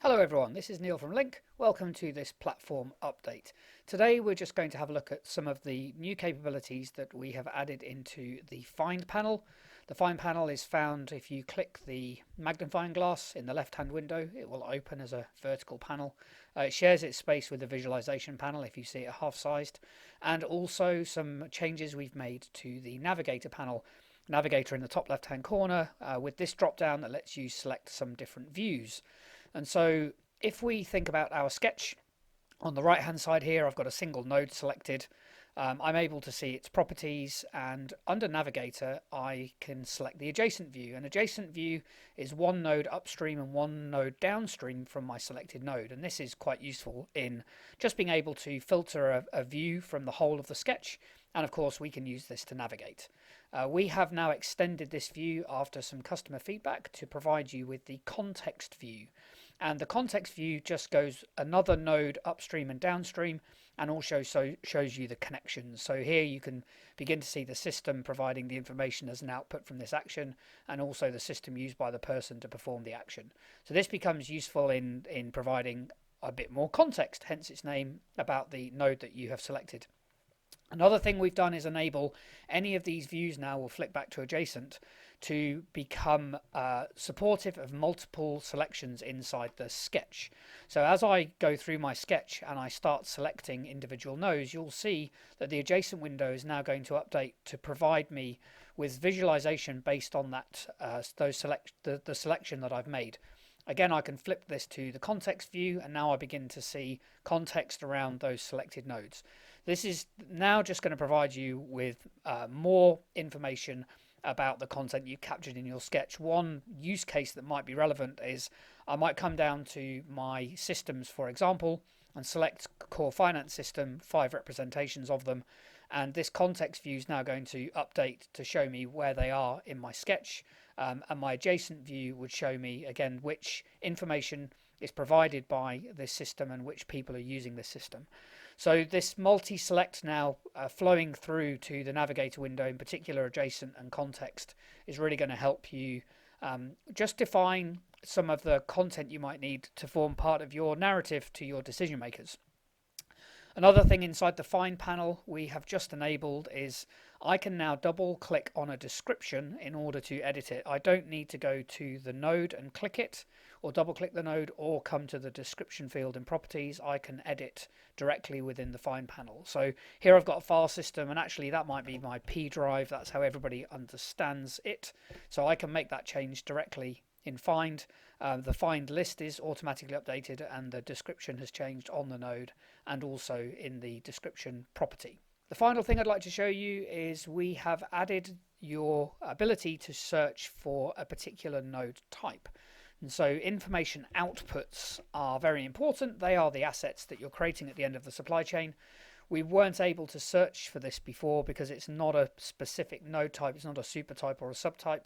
Hello everyone, this is Neil from LINQ. Welcome to this platform update. Today we're just going to have a look at some of the new capabilities that we have added into the Find panel. The Find panel is found if you click the magnifying glass in the left-hand window. It will open as a vertical panel. It shares its space with the visualization panel if you see it half-sized, and also some changes we've made to the Navigator panel. Navigator in the top left-hand corner with this drop-down that lets you select some different views. And so if we think about our sketch, on the right hand side here I've got a single node selected. I'm able to see its properties, and under Navigator I can select the adjacent view. An adjacent view is one node upstream and one node downstream from my selected node, and this is quite useful in just being able to filter a view from the whole of the sketch, and of course we can use this to navigate. We have now extended this view after some customer feedback to provide you with the context view. And the context view just goes another node upstream and downstream, and also shows you the connections. So here you can begin to see the system providing the information as an output from this action, and also the system used by the person to perform the action. So this becomes useful in providing a bit more context, hence its name, about the node that you have selected. Another thing we've done is enable any of these views now will flick back to adjacent to become supportive of multiple selections inside the sketch. So as I go through my sketch and I start selecting individual nodes, you'll see that the adjacent window is now going to update to provide me with visualization based on that the selection that I've made. Again, I can flip this to the context view, and now I begin to see context around those selected nodes. This is now just going to provide you with more information about the content you captured in your sketch. One use case that might be relevant is I might come down to my systems, for example, and select core finance system, 5 representations of them, and this context view is now going to update to show me where they are in my sketch, and my adjacent view would show me again which information is provided by this system and which people are using this system. So this multi-select now flowing through to the Navigator window, in particular adjacent and context, is really going to help you just define some of the content you might need to form part of your narrative to your decision makers. Another thing inside the Find panel we have just enabled is I can now double click on a description in order to edit it. I don't need to go to the node and click it, or double click the node, or come to the description field in properties. I can edit directly within the Find panel. So here I've got a file system, and actually that might be my P drive. That's how everybody understands it. So I can make that change directly in Find. The Find list is automatically updated, and the description has changed on the node and also in the description property. The final thing I'd like to show you is we have added your ability to search for a particular node type. And so information outputs are very important. They are the assets that you're creating at the end of the supply chain. We weren't able to search for this before because it's not a specific node type, it's not a super type or a subtype.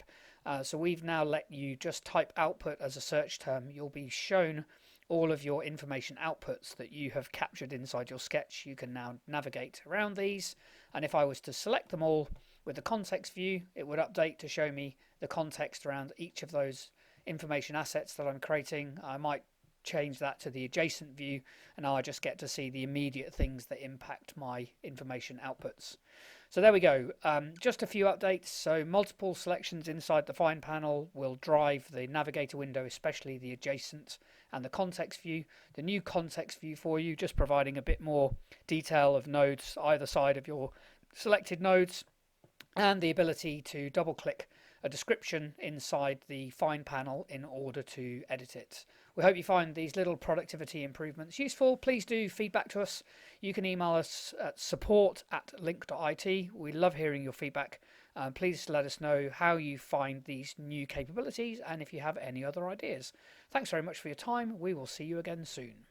So we've now let you just type output as a search term. You'll be shown all of your information outputs that you have captured inside your sketch. You can now navigate around these, and if I was to select them all with the context view, it would update to show me the context around each of those information assets that I'm creating. I might change that to the adjacent view, and now I just get to see the immediate things that impact my information outputs. So there we go, just a few updates. So multiple selections inside the Find panel will drive the Navigator window, especially the adjacent and the context view. The new context view for you, just providing a bit more detail of nodes either side of your selected nodes, and the ability to double click a description inside the Find panel in order to edit it. We hope you find these little productivity improvements useful. Please do feedback to us. You can email us at support@linq.it. We love hearing your feedback. Please let us know how you find these new capabilities and if you have any other ideas. Thanks very much for your time. We will see you again soon.